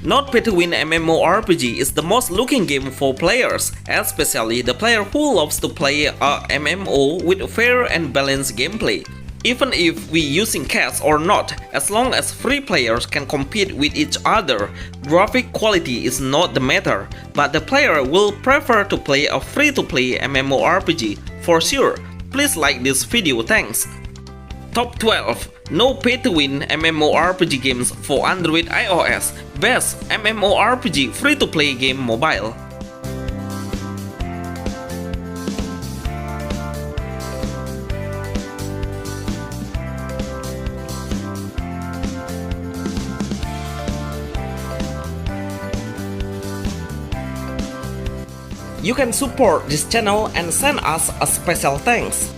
Not pay to win MMORPG is the most looking game for players, especially the player who loves to play a MMO with fair and balanced gameplay. Even if we using cash or not, as long as free players can compete with each other, graphic quality is not the matter, but the player will prefer to play a free-to-play MMORPG for sure. Please like this video, thanks. Top 12 No pay-to-win MMORPG games for Android iOS. Best MMORPG free-to-play game mobile. You can support this channel and send us a special thanks.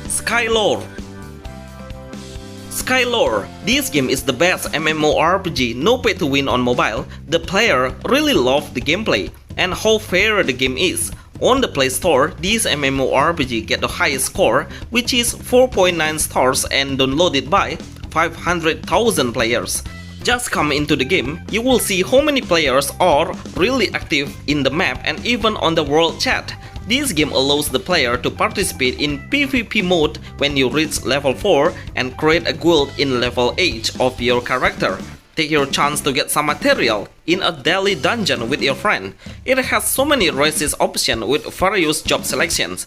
Skylore. Skylore. This game is the best MMORPG no pay to win on mobile. The player really loved the gameplay and how fair the game is. On the Play Store, this MMORPG get the highest score, which is 4.9 stars and downloaded by 500,000 players. Just come into the game, you will see how many players are really active in the map and even on the world chat. This game allows the player to participate in PvP mode when you reach level 4 and create a guild in level 8 of your character. Take your chance to get some material in a daily dungeon with your friend. It has so many races options with various job selections.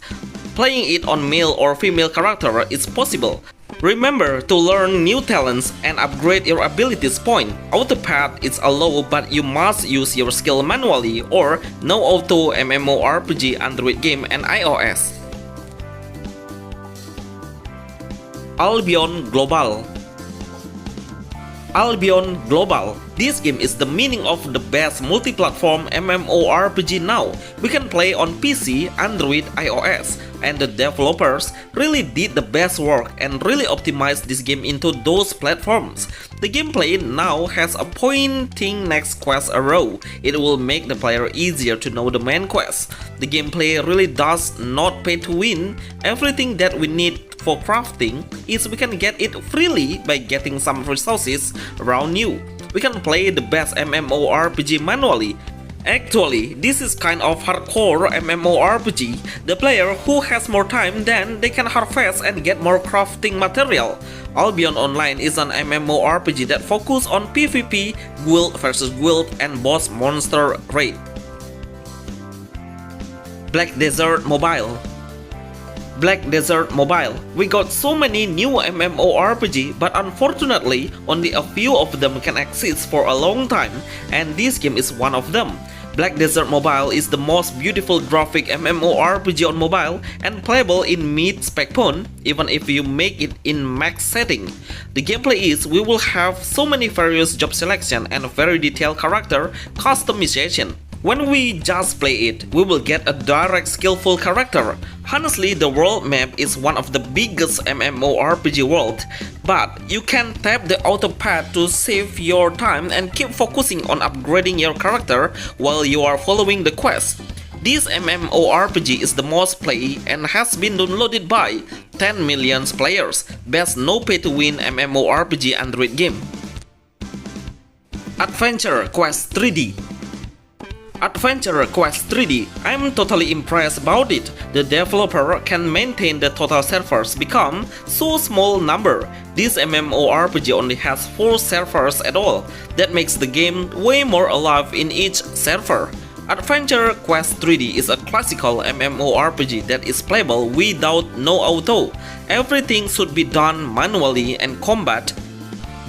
Playing it on male or female character is possible. Remember to learn new talents and upgrade your abilities point. Autopath is allowed, but you must use your skill manually or no auto MMORPG Android game and iOS. Albion Global. Albion Global. This game is the meaning of the best multi-platform MMORPG now. We can play on PC, Android, iOS, and the developers really did the best work and really optimized this game into those platforms. The gameplay now has a pointing next quest arrow. It will make the player easier to know the main quest. The gameplay really does not pay to win. Everything that we need for crafting is we can get it freely by getting some resources around you. We can play the best MMORPG manually. Actually, this is kind of hardcore MMORPG. The player who has more time, then they can harvest and get more crafting material. Albion Online is an MMORPG that focuses on PvP, guild versus guild, and boss monster raid. Black Desert Mobile. Black Desert Mobile. We got so many new MMORPG, but unfortunately, only a few of them can exist for a long time, and this game is one of them. Black Desert Mobile is the most beautiful graphic MMORPG on mobile and playable in mid-spec phone, even if you make it in max setting. The gameplay is we will have so many various job selection and very detailed character customization. When we just play it, we will get a direct skillful character. Honestly, the world map is one of the biggest MMORPG world, but you can tap the auto path to save your time and keep focusing on upgrading your character while you are following the quest. This MMORPG is the most played and has been downloaded by 10 million players. Best no pay to win MMORPG Android game. Adventure Quest 3D. Adventure Quest 3D. I'm totally impressed about it. The developer can maintain the total servers become so small number. This MMORPG only has 4 servers at all. That makes the game way more alive in each server. Adventure Quest 3D is a classical MMORPG that is playable without no auto. Everything should be done manually and combat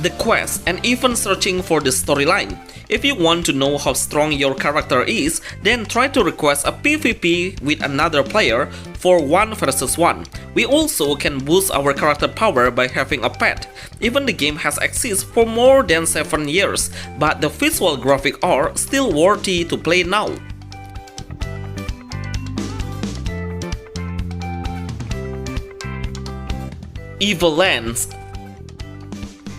the quest and even searching for the storyline. If you want to know how strong your character is, then try to request a PvP with another player for 1 versus 1. We also can boost our character power by having a pet. Even the game has existed for more than 7 years, but the visual graphics are still worthy to play now. Evil Lands.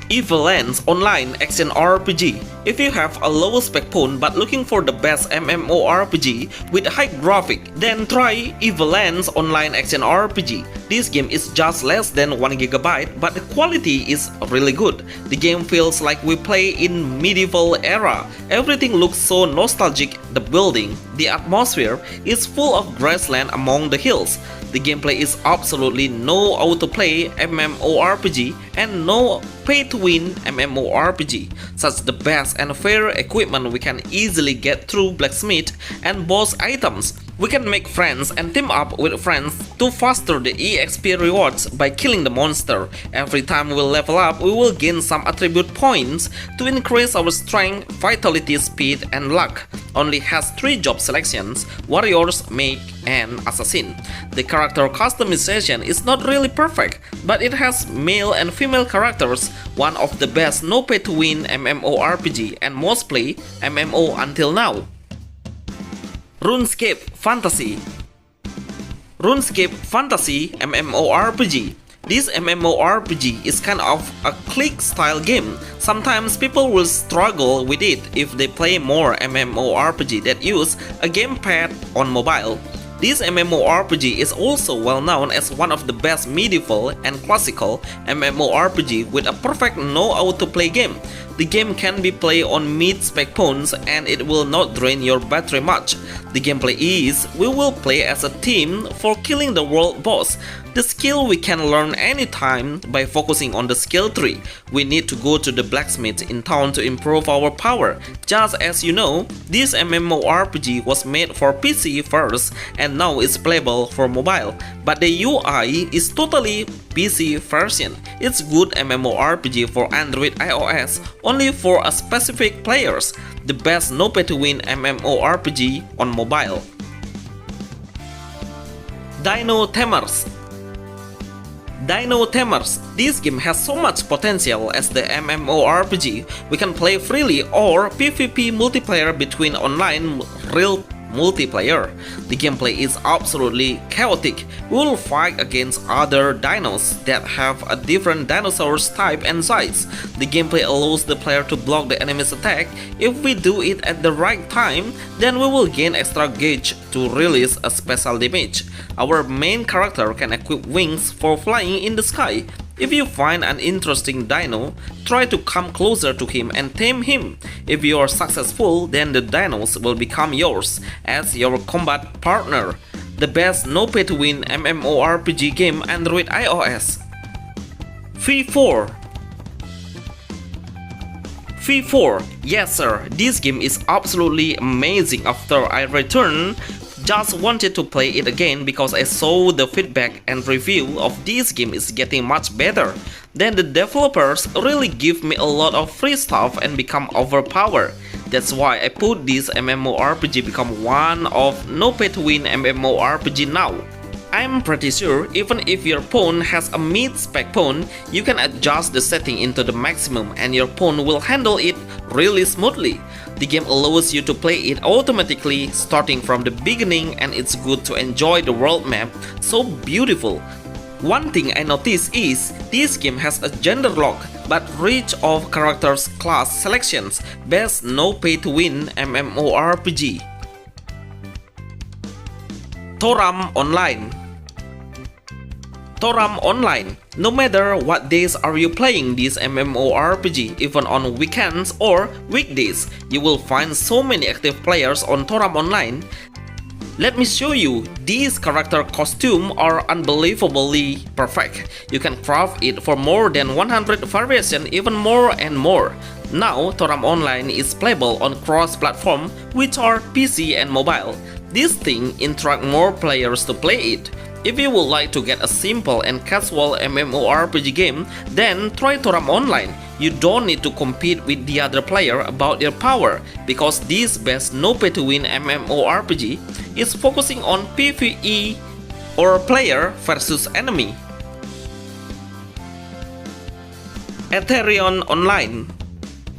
Evil Lands Online Action RPG. If you have a low spec phone but looking for the best MMORPG with high graphic, then try Evil Lands Online Action RPG. This game is just less than 1 GB, but the quality is really good. The game feels like we play in medieval era. Everything looks so nostalgic. The building, the atmosphere is full of grassland among the hills. The gameplay is absolutely no autoplay MMORPG and no pay-to-win MMORPG. Such the best and fair equipment we can easily get through blacksmith and boss items. We can make friends and team up with friends to foster the EXP rewards by killing the monster. Every time we level up, we will gain some attribute points to increase our strength, vitality, speed, and luck. Only has 3 job selections: warriors, mage, and assassin. The character customization is not really perfect, but it has male and female characters, one of the best no pay to win MMORPG and most played MMO until now. RuneScape Fantasy. RuneScape Fantasy MMORPG. This MMORPG is kind of a click style game. Sometimes people will struggle with it if they play more MMORPG that use a gamepad on mobile. This MMORPG is also well known as one of the best medieval and classical MMORPG with a perfect no autoplay game. The game can be played on mid-spec phones and it will not drain your battery much. The gameplay is, we will play as a team for killing the world boss. The skill we can learn anytime by focusing on the skill tree. We need to go to the blacksmith in town to improve our power. Just as you know, this MMORPG was made for PC first and now it's playable for mobile. But the UI is totally PC version. It's good MMORPG for Android iOS, only for a specific players. The best no pay to win MMORPG on mobile. Dino Tamers. Dino Tamers. This game has so much potential as the MMORPG. We can play freely or PvP multiplayer between online real multiplayer. The gameplay is absolutely chaotic. We will fight against other dinos that have a different dinosaurs type and size. The gameplay allows the player to block the enemy's attack. If we do it at the right time, then we will gain extra gauge to release a special damage. Our main character can equip wings for flying in the sky. If you find an interesting dino, try to come closer to him and tame him. If you are successful, then the dinos will become yours as your combat partner. The best no pay to win MMORPG game Android iOS. V4. V4. Yes sir, this game is absolutely amazing. After I returned, just wanted to play it again because I saw the feedback and review of this game is getting much better. Then the developers really give me a lot of free stuff and become overpowered. That's why I put this MMORPG become one of no pay to win MMORPG now. I'm pretty sure even if your phone has a mid-spec phone, you can adjust the setting into the maximum and your phone will handle it really smoothly. The game allows you to play it automatically starting from the beginning and it's good to enjoy the world map, so beautiful. One thing I noticed is this game has a gender lock but rich of characters class selections. Best no pay to win MMORPG. Toram Online. Toram Online. No matter what days are you playing this MMORPG, even on weekends or weekdays, you will find so many active players on Toram Online. Let me show you, these character costumes are unbelievably perfect. You can craft it for more than 100 variations, even more and more. Now, Toram Online is playable on cross-platform, which are PC and mobile. This thing attracts more players to play it. If you would like to get a simple and casual MMORPG game, then try Toram Online. You don't need to compete with the other player about their power, because this best no pay to win MMORPG is focusing on PvE or player versus enemy. Ethereum Online.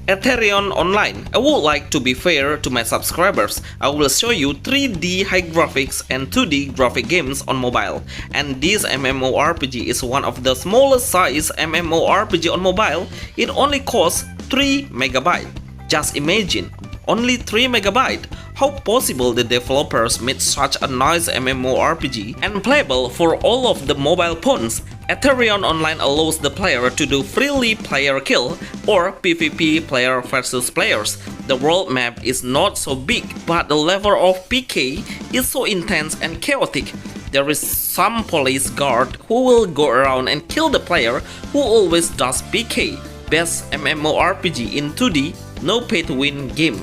Ethereum Online. I would like to be fair to my subscribers. I will show you 3D high graphics and 2D graphic games on mobile. And this MMORPG is one of the smallest size MMORPG on mobile. It only costs 3 MB. Just imagine, only 3 MB. How possible the developers made such a nice MMORPG and playable for all of the mobile phones? Ethereum Online allows the player to do freely player kill or PvP player versus players. The world map is not so big, but the level of PK is so intense and chaotic. There is some police guard who will go around and kill the player who always does PK. Best MMORPG in 2D, no pay to win game.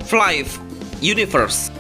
Fly Universe.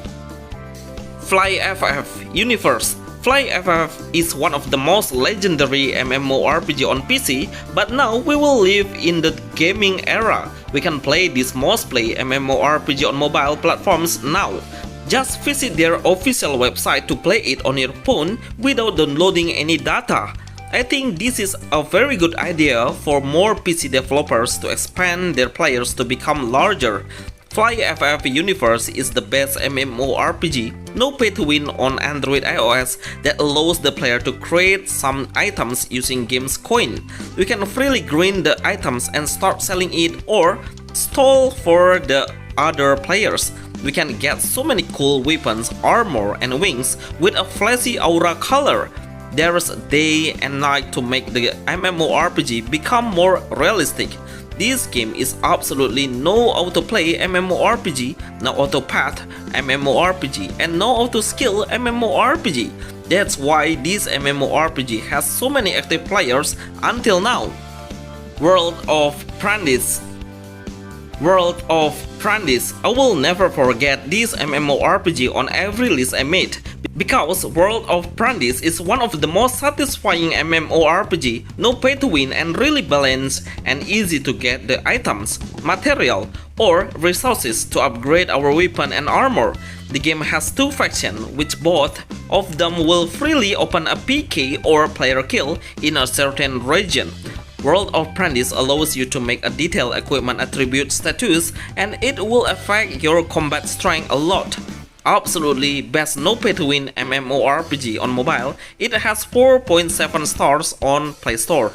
Fly FF Universe. Fly FF is one of the most legendary MMORPG on PC, but now we will live in the gaming era. We can play this most played MMORPG on mobile platforms now. Just visit their official website to play it on your phone without downloading any data. I think this is a very good idea for more PC developers to expand their players to become larger. Fly FF Universe is the best MMORPG, no pay to win on Android iOS that allows the player to create some items using game's coin. We can freely grind the items and start selling it or stall for the other players. We can get so many cool weapons, armor and wings with a flashy aura color. There's day and night to make the MMORPG become more realistic. This game is absolutely no autoplay MMORPG, no autopath MMORPG, and no auto-skill MMORPG. That's why this MMORPG has so many active players until now. World of Prandis. World of Prandis. I will never forget this MMORPG on every list I made, because World of Prandis is one of the most satisfying MMORPG, no pay to win and really balanced and easy to get the items, material, or resources to upgrade our weapon and armor. The game has two factions, which both of them will freely open a PK or player kill in a certain region. World of Prandis allows you to make a detailed equipment attribute status, and it will affect your combat strength a lot. Absolutely best no pay to win MMORPG on mobile. It has 4.7 stars on Play Store.